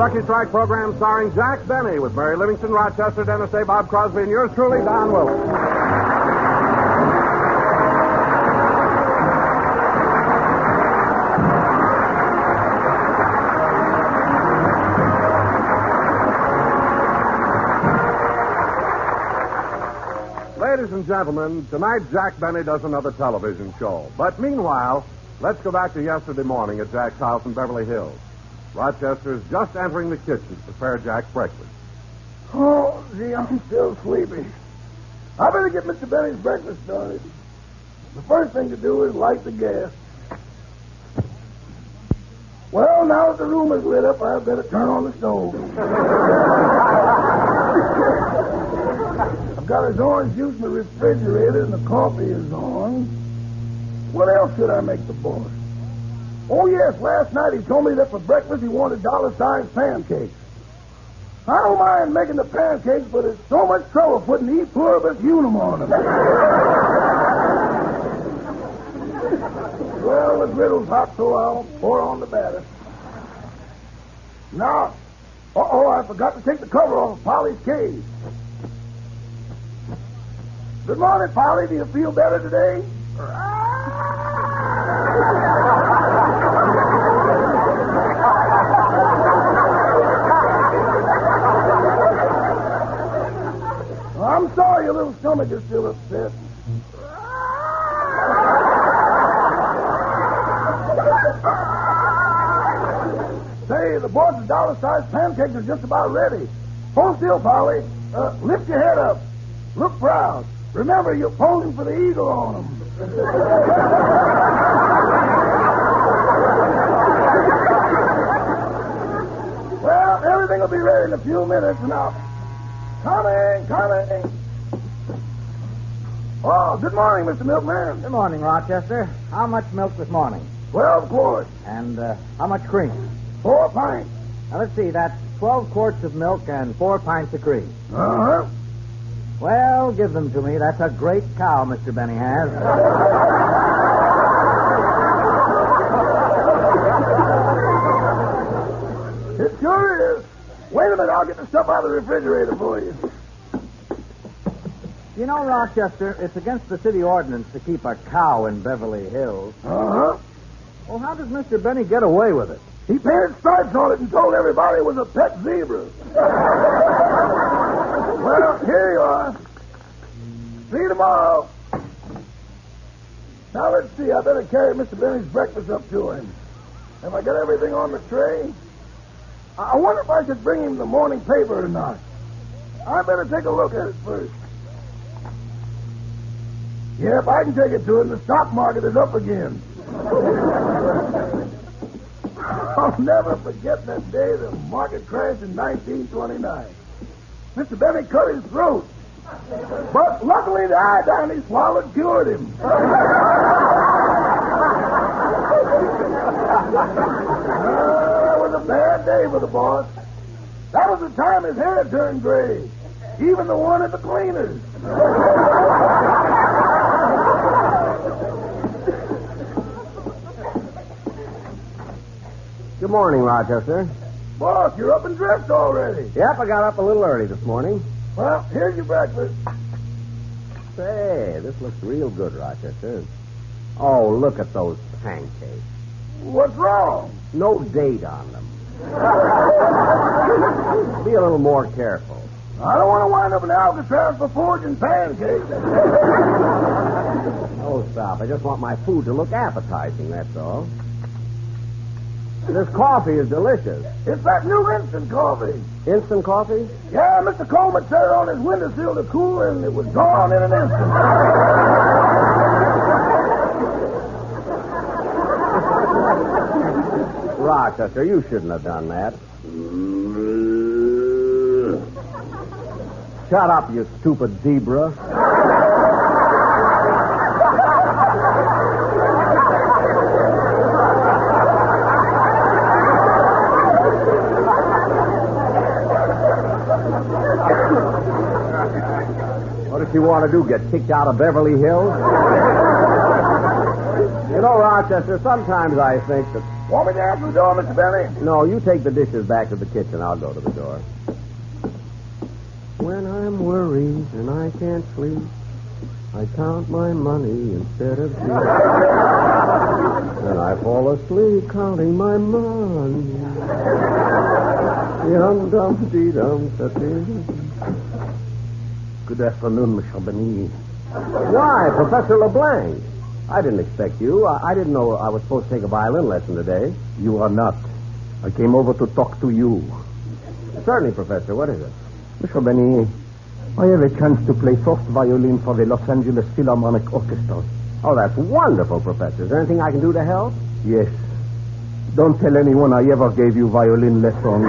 Lucky Strike program starring Jack Benny with Mary Livingston, Rochester, Dennis Day, Bob Crosby, and yours truly, Don Wilson. Ladies and gentlemen, tonight Jack Benny does another television show. But meanwhile, let's go back to yesterday morning at Jack's house in Beverly Hills. Rochester is just entering the kitchen to prepare Jack's breakfast. Oh, gee, I'm still sleepy. I better get Mr. Benny's breakfast started. The first thing to do is light the gas. Well, now that the room is lit up, I better turn on the stove. I've got his orange juice in the refrigerator and the coffee is on. What else should I make the boss? Oh, yes, last night he told me that for breakfast he wanted dollar-sized pancakes. I don't mind making the pancakes, but it's so much trouble putting E pluribus unum on them. Well, the griddle's hot, so I'll pour on the batter. Now, I forgot to take the cover off of Polly's cage. Good morning, Polly. Do you feel better today? I'm sorry your little stomach is still upset. Say, the boss's dollar-sized pancakes are just about ready. Hold still, Polly. Lift your head up. Look proud. Remember, you're posing for the eagle on them. Well, everything will be ready in a few minutes now. Coming. Oh, good morning, Mr. Milkman. Good morning, Rochester. How much milk this morning? 12 quarts. And how much cream? 4 pints. Now, let's see. That's 12 quarts of milk and 4 pints of cream. Uh-huh. Well, give them to me. That's a great cow Mr. Benny has. It sure is. Wait a minute, I'll get the stuff out of the refrigerator for you. You know, Rochester, it's against the city ordinance to keep a cow in Beverly Hills. Uh-huh. Well, how does Mr. Benny get away with it? He painted stripes on it and told everybody it was a pet zebra. Well, here you are. See you tomorrow. Now, let's see. I better carry Mr. Benny's breakfast up to him. Have I got everything on the tray? I wonder if I should bring him the morning paper or not. I better take a look at it first. Yep, I can take it to him. The stock market is up again. I'll never forget that day the market crashed in 1929. Mr. Benny cut his throat. But luckily the iodine he swallowed cured him. That was a bad day for the boss. That was the time his hair turned gray. Even the one at the cleaners. Good morning, Rochester. Boss, you're up and dressed already. Yep, I got up a little early this morning. Well, here's your breakfast. Say, this looks real good, Rochester. Oh, look at those pancakes. What's wrong? No date on them. Be a little more careful. I don't want to wind up in Alcatraz for forging pancakes. Oh, stop. I just want my food to look appetizing, that's all. This coffee is delicious. It's that new instant coffee. Instant coffee? Yeah, Mr. Coleman set it on his windowsill to cool, and it was gone in an instant. Rochester, you shouldn't have done that. Shut up, you stupid zebra. What does she want to do, get kicked out of Beverly Hills? You know, Rochester, sometimes I think that Want me to answer the door, Mr. Benny? No, you take the dishes back to the kitchen. I'll go to the door. When I'm worried and I can't sleep, I count my money instead of sheep. And I fall asleep counting my money. Dum-dum-dee-dum-da-dee. Good afternoon, Mr. Benny. Why, Professor LeBlanc? I didn't expect you. I didn't know I was supposed to take a violin lesson today. You are not. I came over to talk to you. Certainly, Professor. What is it? Mr. Benny, I have a chance to play first violin for the Los Angeles Philharmonic Orchestra. Oh, that's wonderful, Professor. Is there anything I can do to help? Yes. Don't tell anyone I ever gave you violin lessons.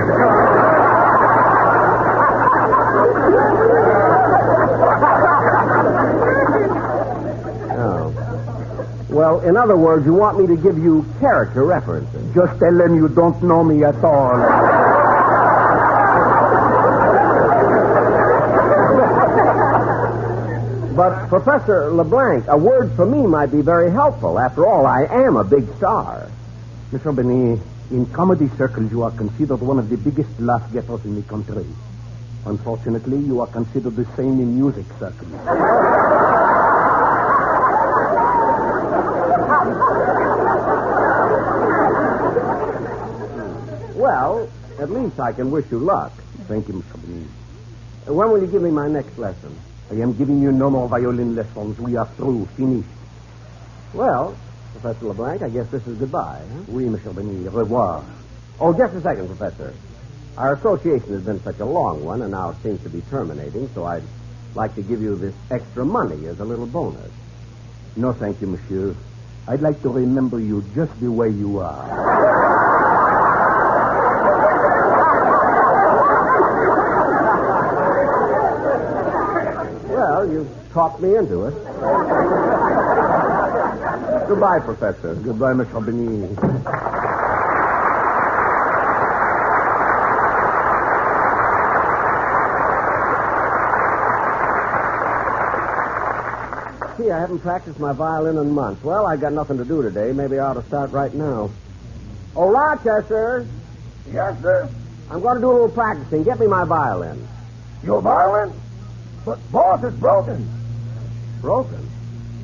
Well, in other words, you want me to give you character references. Just tell them you don't know me at all. But, Professor LeBlanc, a word from me might be very helpful. After all, I am a big star. Mr. Benny, in comedy circles, you are considered one of the biggest laugh-getters in the country. Unfortunately, you are considered the same in music circles. Well, at least I can wish you luck. Thank you, Mr. Benny. When will you give me my next lesson? I am giving you no more violin lessons. We are through. Finished. Well, Professor LeBlanc, I guess this is goodbye. Huh? Oui, Mr. Benny. Au revoir. Oh, just a second, Professor. Our association has been such a long one, and now it seems to be terminating, so I'd like to give you this extra money as a little bonus. No, thank you, monsieur. I'd like to remember you just the way you are. Well, you talked me into it. Goodbye, Professor. Goodbye, Mr. Benny. Gee, I haven't practiced my violin in months. Well, I got nothing to do today. Maybe I ought to start right now. Oh, Rochester. Yes, sir? I'm going to do a little practicing. Get me my violin. Your violin? But, boss, it's broken. Broken?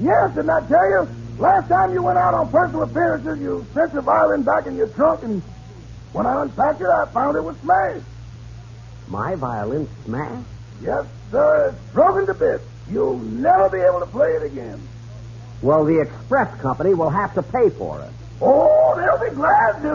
Yes, didn't I tell you? Last time you went out on personal appearances, you sent your violin back in your trunk, and when I unpacked it, I found it was smashed. My violin smashed? Yes, sir. It's broken to bits. You'll never be able to play it again. Well, the express company will have to pay for it. Oh, they'll be glad to.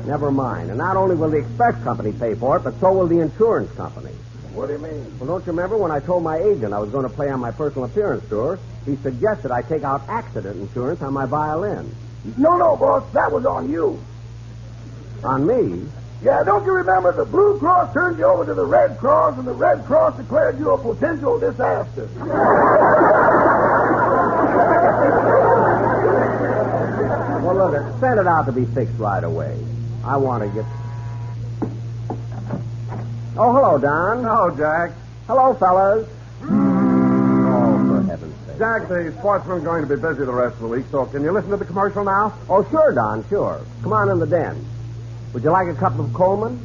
Never mind. And not only will the express company pay for it, but so will the insurance company. What do you mean? Well, don't you remember when I told my agent I was going to play on my personal appearance tour, he suggested I take out accident insurance on my violin. No, boss. That was on you. On me? Yeah, don't you remember the Blue Cross turned you over to the Red Cross, and the Red Cross declared you a potential disaster? Well, look, send it out to be fixed right away. I want to get... Oh, hello, Don. Hello, Jack. Hello, fellas. Oh, for heaven's sake. Jack, the sportsman's going to be busy the rest of the week, so can you listen to the commercial now? Oh, sure, Don, sure. Come on in the den. Would you like a cup of coffee?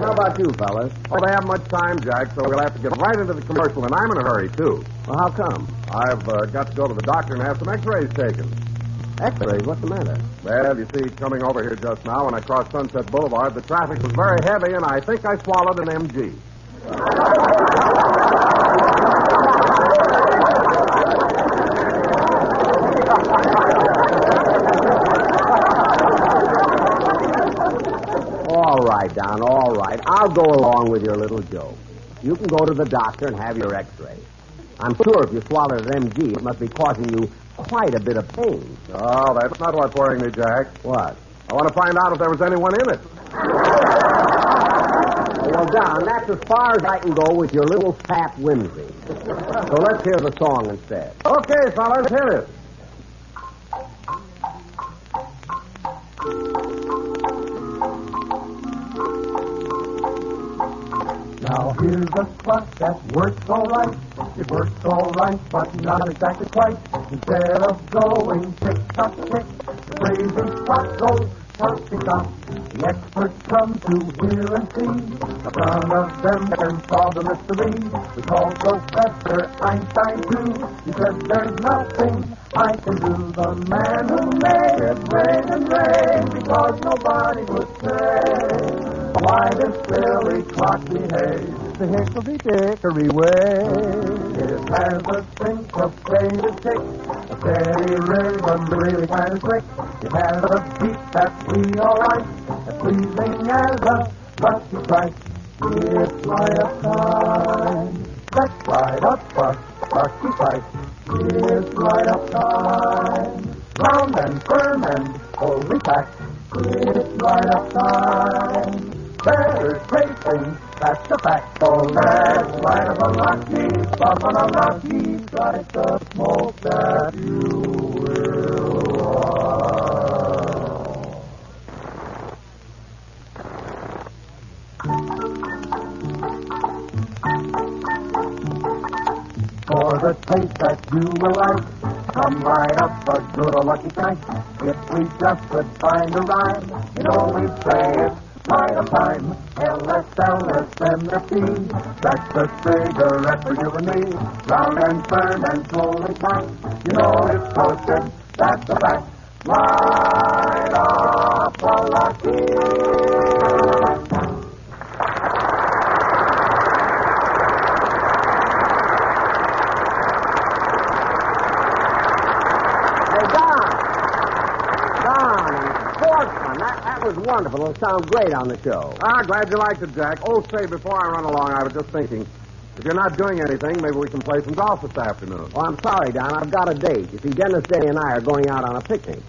How about you, fellas? Oh, they haven't much time, Jack, so we'll have to get right into the commercial, and I'm in a hurry, too. Well, how come? I've got to go to the doctor and have some x-rays taken. X-rays? What's the matter? Well, you see, coming over here just now, when I crossed Sunset Boulevard, the traffic was very heavy, and I think I swallowed an MG. All right, Don, all right. I'll go along with your little joke. You can go to the doctor and have your x-ray. I'm sure if you swallowed an MG, it must be causing you quite a bit of pain. Oh, that's not what's worrying me, Jack. What? I want to find out if there was anyone in it. Well, Don, that's as far as I can go with your little fat whimsy. So let's hear the song instead. Okay, fellas, here it is. Now here's a spot that works all right. It works all right, but not exactly quite. Instead of going tick-tock tick, the crazy spot goes tock-tick-tock. The experts come to hear and see. The none of them can solve the mystery. We call Professor Einstein too. He said there's nothing I can do. The man who made it rain and rain, because nobody would say why this silly clock behaves the hickory-dickory way. It has a syncopated tick, a steady rhythm really kind of quick. It has a beat that's really all right, as pleasing as a lucky strike. It's right up time, that's right up a lucky strike. It's right up time, round and firm and fully packed. It's right up time. Better tracing, that's a fact. So let's light up a lucky, puff on a lucky strike the smoke that you will love. For the taste that you will like, come right up a good or lucky strike. If we just could find a rhyme, you know we'd say it's right up time. LSLSMFT, that's a cigarette for you and me. Round and firm and slowly packed. You know it's toasted, that's a fact. Right up a lucky. That was wonderful. It'll sound great on the show. Glad you liked it, Jack. Oh, say, before I run along, I was just thinking, if you're not doing anything, maybe we can play some golf this afternoon. Oh, I'm sorry, Don. I've got a date. You see, Dennis Day and I are going out on a picnic.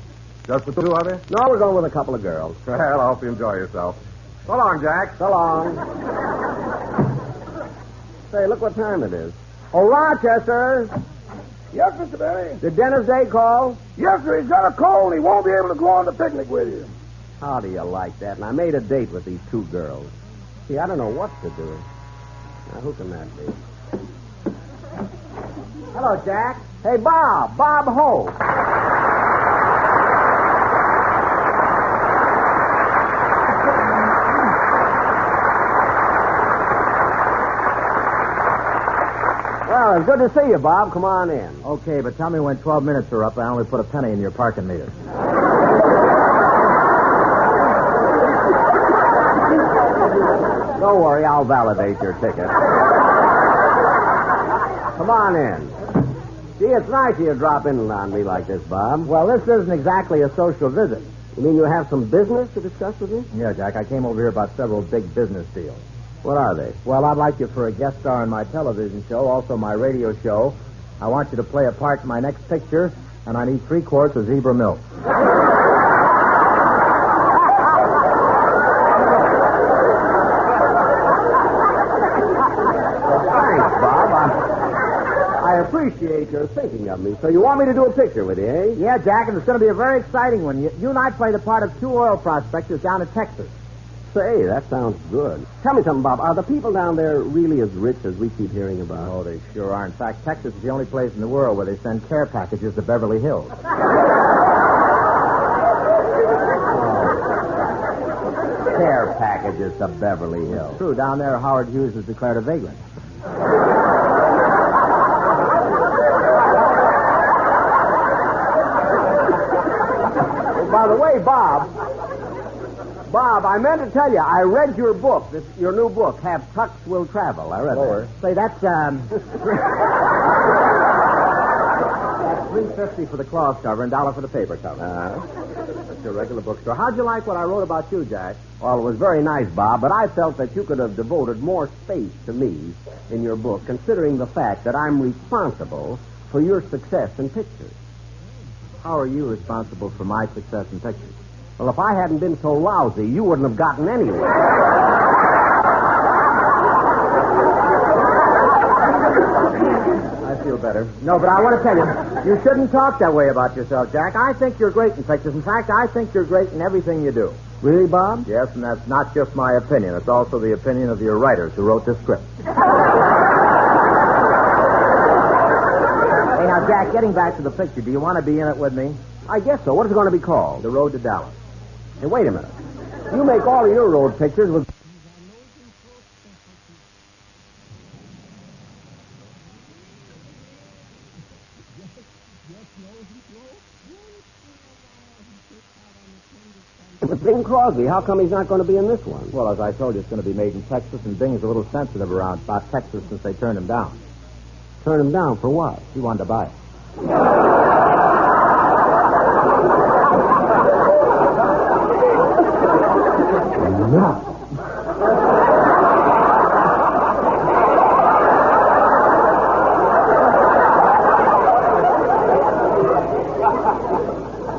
Just the two of you? No, we're going with a couple of girls. Well, I hope you enjoy yourself. So long, Jack. So long. Say, look what time it is. Oh, Rochester. Yes, Mr. Benny? Did Dennis Day call? Yes, sir. He's got a cold. He won't be able to go on the picnic with you. How do you like that? And I made a date with these two girls. See, I don't know what to do. Now, who can that be? Hello, Jack. Hey, BobHope. Well, it's good to see you, Bob. Come on in. Okay, but tell me when 12 minutes are up, I only put a penny in your parking meter. Don't worry, I'll validate your ticket. Come on in. See, it's nice of you to drop in on me like this, Bob. Well, this isn't exactly a social visit. You mean you have some business to discuss with me? Yeah, Jack, I came over here about several big business deals. What are they? Well, I'd like you for a guest star in my television show, also my radio show. I want you to play a part in my next picture, and I need 3 quarts of zebra milk. I appreciate your thinking of me. So you want me to do a picture with you, eh? Yeah, Jack, and it's going to be a very exciting one. You and I play the part of 2 oil prospectors down in Texas. Say, that sounds good. Tell me something, Bob. Are the people down there really as rich as we keep hearing about? Oh, they sure are. In fact, Texas is the only place in the world where they send care packages to Beverly Hills. Care packages to Beverly Hills. True. Down there, Howard Hughes has declared a vagrant. By the way, Bob, I meant to tell you, I read your book, your new book, Have Tucks Will Travel. I read Lower. that. Say, that's $3.50 for the cloth cover and $1 for the paper cover. That's your regular bookstore. How'd you like what I wrote about you, Jack? Well, it was very nice, Bob, but I felt that you could have devoted more space to me in your book, considering the fact that I'm responsible for your success in pictures. How are you responsible for my success in pictures? Well, if I hadn't been so lousy, you wouldn't have gotten anywhere. I feel better. No, but I want to tell you, you shouldn't talk that way about yourself, Jack. I think you're great in pictures. In fact, I think you're great in everything you do. Really, Bob? Yes, and that's not just my opinion. It's also the opinion of your writers who wrote this script. Hey, now, Jack, getting back to the picture, do you want to be in it with me? I guess so. What is it going to be called? The Road to Dallas. Hey, wait a minute. You make all of your road pictures with... But Bing Crosby, how come he's not going to be in this one? Well, as I told you, it's going to be made in Texas, and Bing is a little sensitive about Texas since they turned him down. Turn him down for what? He wanted to buy it. No.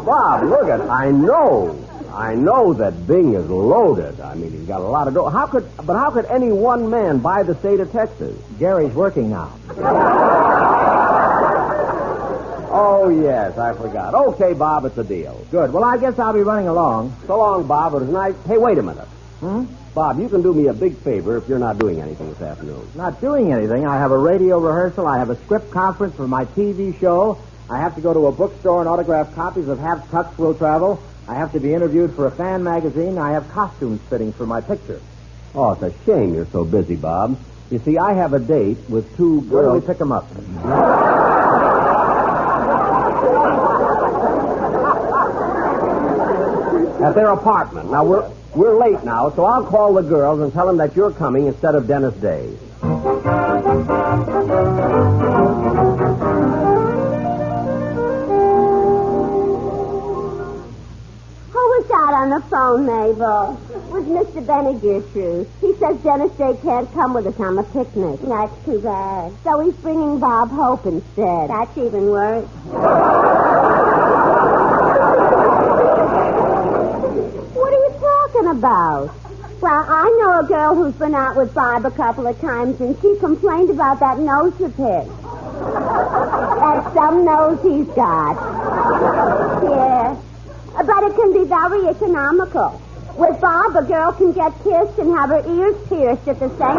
Bob, look at it. I know that Bing is loaded. I mean, he's got a lot of dough. How could any one man buy the state of Texas? Gary's working now. Oh, yes, I forgot. Okay, Bob, it's a deal. Good. Well, I guess I'll be running along. So long, Bob. It was nice. Hey, wait a minute. Bob, you can do me a big favor if you're not doing anything this afternoon. Not doing anything. I have a radio rehearsal. I have a script conference for my TV show. I have to go to a bookstore and autograph copies of Half Tucks Will Travel. I have to be interviewed for a fan magazine. I have costumes fitting for my picture. Oh, it's a shame you're so busy, Bob. You see, I have a date with two girls. Where do we pick them up? At their apartment. Now, we're late now, so I'll call the girls and tell them that you're coming instead of Dennis Day. On the phone, Mabel, with Mr. Benny Gertrude. He says Dennis Day can't come with us on the picnic. That's too bad. So he's bringing BobHope instead. That's even worse. What are you talking about? Well, I know a girl who's been out with Bob a couple of times, and she complained about that nose of his. That's some nose he's got. Yeah. But it can be very economical. With Bob, a girl can get kissed and have her ears pierced at the same time.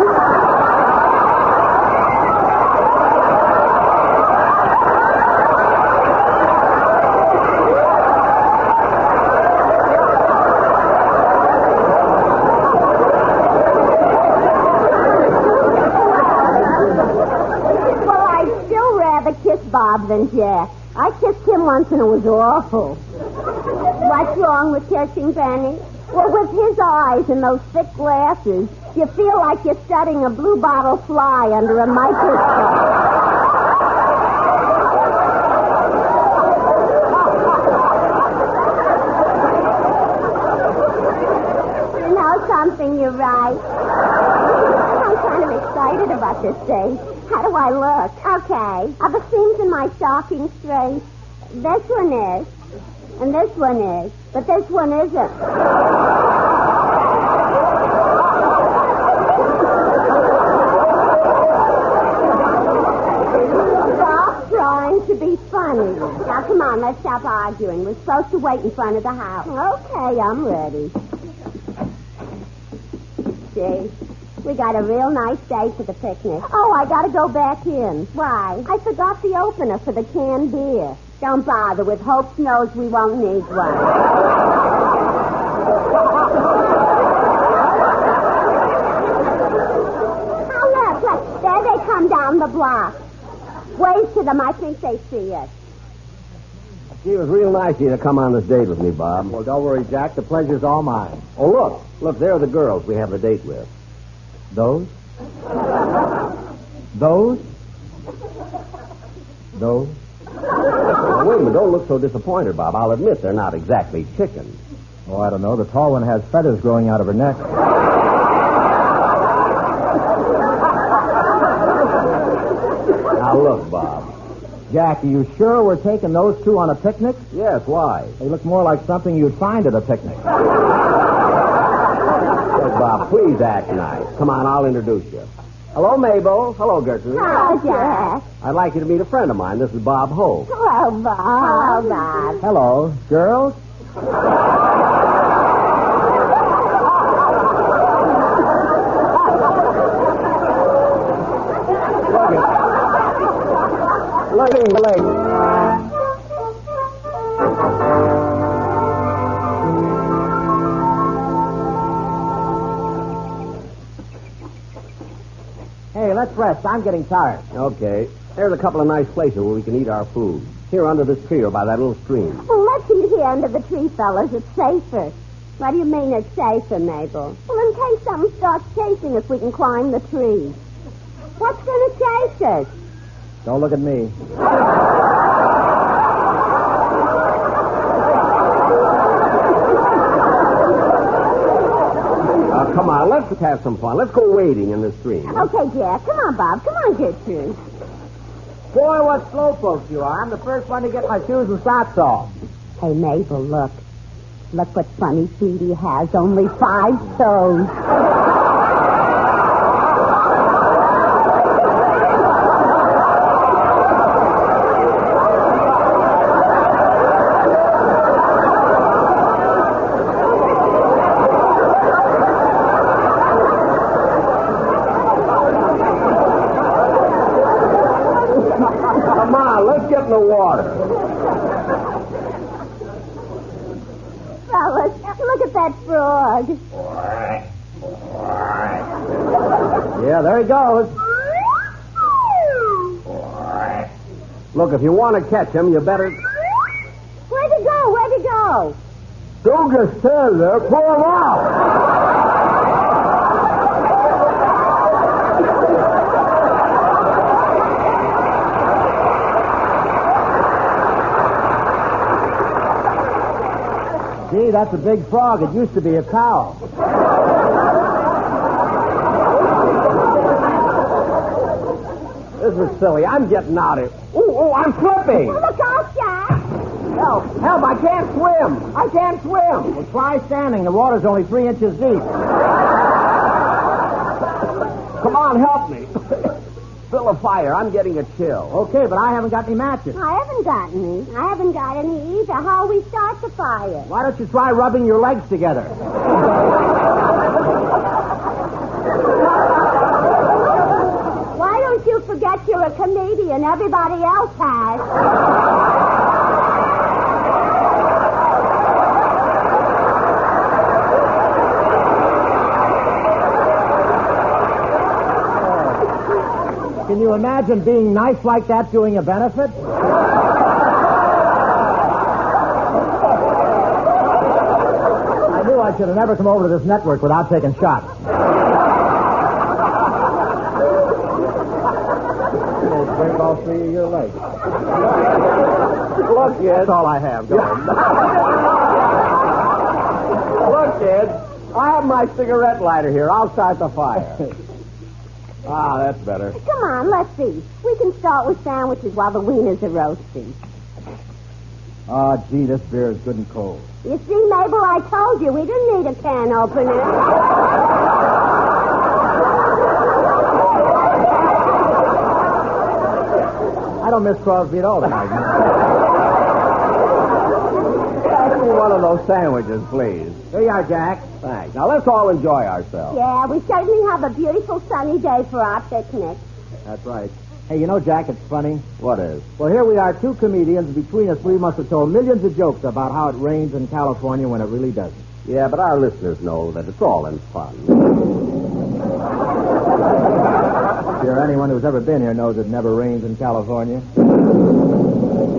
Well, I'd still rather kiss Bob than Jack. I kissed him once and it was awful. What's wrong with kissing Benny? Well, with his eyes and those thick glasses, you feel like you're studying a blue bottle fly under a microscope. You know something, you're right. I'm kind of excited about this date. How do I look? Okay. Are the seams in my stocking straight? This one is. And this one is, but this one isn't. Stop trying to be funny. Now, come on, let's stop arguing. We're supposed to wait in front of the house. Okay, I'm ready. See, we got a real nice day for the picnic. Oh, I gotta go back in. Why? I forgot the opener for the canned beer. Don't bother. With Hope's nose, we won't need one. Oh, look. There they come down the block. Wave to them. I think they see us. Gee, it was real nice of you to come on this date with me, Bob. Well, don't worry, Jack. The pleasure's all mine. Oh, look. Look, there are the girls we have a date with. Those? Those? Those? Now, wait a minute. Don't look so disappointed, Bob. I'll admit they're not exactly chickens. Oh, I don't know. The tall one has feathers growing out of her neck. Now, look, Bob. Jack, are you sure we're taking those two on a picnic? Yes, why? They look more like something you'd find at a picnic. Yes, Bob, please act nice. Come on, I'll introduce you. Hello, Mabel. Hello, Gertrude. Hello, Jack. I'd like you to meet a friend of mine. This is BobHope. Hello, Bob. Hello, Bob. Hello, girls. Lighting the lake. Hey, let's rest. I'm getting tired. Okay. There's a couple of nice places where we can eat our food. Here under this tree or by that little stream. Well, let's eat here under the tree, fellas. It's safer. What do you mean it's safer, Mabel? Well, in case something starts chasing us, we can climb the tree. What's going to chase us? Don't look at me. Come on, let's have some fun. Let's go wading in the stream. Okay, Jack. Come on, Bob. Come on, get you. Boy, what slowpokes you are. I'm the first one to get my shoes and socks off. Hey, Mabel, look. Look what funny feet he has. Only 5 toes. Come on, let's get in the water. Fellas, look at that frog. Yeah, there he goes. Look, if you want to catch him, you better... Where'd he go? Where'd he go? Don't just stand there. Pull him out. Gee, that's a big frog. It used to be a cow. This is silly. I'm getting out of here. Oh, I'm slipping. Look out, Jack. Help, I can't swim. I can't swim. Well, try standing. The water's only 3 inches deep. Come on, help me. Fill a fire. I'm getting a chill. Okay, but I haven't got any matches. I haven't got any. I haven't got any either. How we start the fire? Why don't you try rubbing your legs together? Why don't you forget you're a comedian? Everybody else has. Can you imagine being nice like that doing a benefit? I knew I should have never come over to this network without taking shots. You'll break all 3 of your legs. Look, kid. That's all I have. Go on. Look, kid. I have my cigarette lighter here. I'll start the fire. Ah, that's better. Come on, let's see. We can start with sandwiches while the wieners are roasting. Oh, gee, this beer is good and cold. You see, Mabel, I told you we didn't need a can opener. I don't miss Crosby at all tonight. Pass me one of those sandwiches, please. Here you are, Jack. Thanks. Now, let's all enjoy ourselves. Yeah, we certainly have a beautiful sunny day for our picnic. That's right. Hey, you know, Jack, it's funny. What is? Well, here we are, 2 comedians. Between us, we must have told millions of jokes about how it rains in California when it really doesn't. Yeah, but our listeners know that it's all in fun. Sure, anyone who's ever been here knows it never rains in California.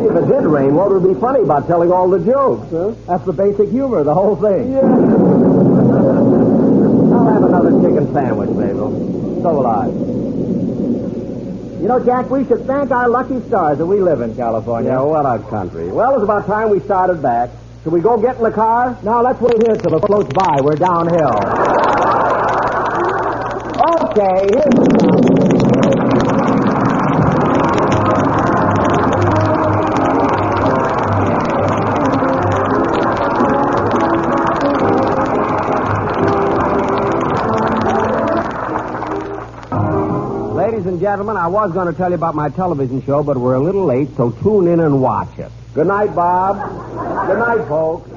If it did rain, what would be funny about telling all the jokes, huh? That's the basic humor of the whole thing. Yeah. I'll have another chicken sandwich, Mabel. So will I. You know, Jack, we should thank our lucky stars that we live in California. Yeah, what a country. Well, it's about time we started back. Should we go get in the car? No, let's wait here till it floats by. We're downhill. Okay, here's the Ladies and gentlemen, I was going to tell you about my television show, but we're a little late, so tune in and watch it. Good night, Bob. Good night, folks.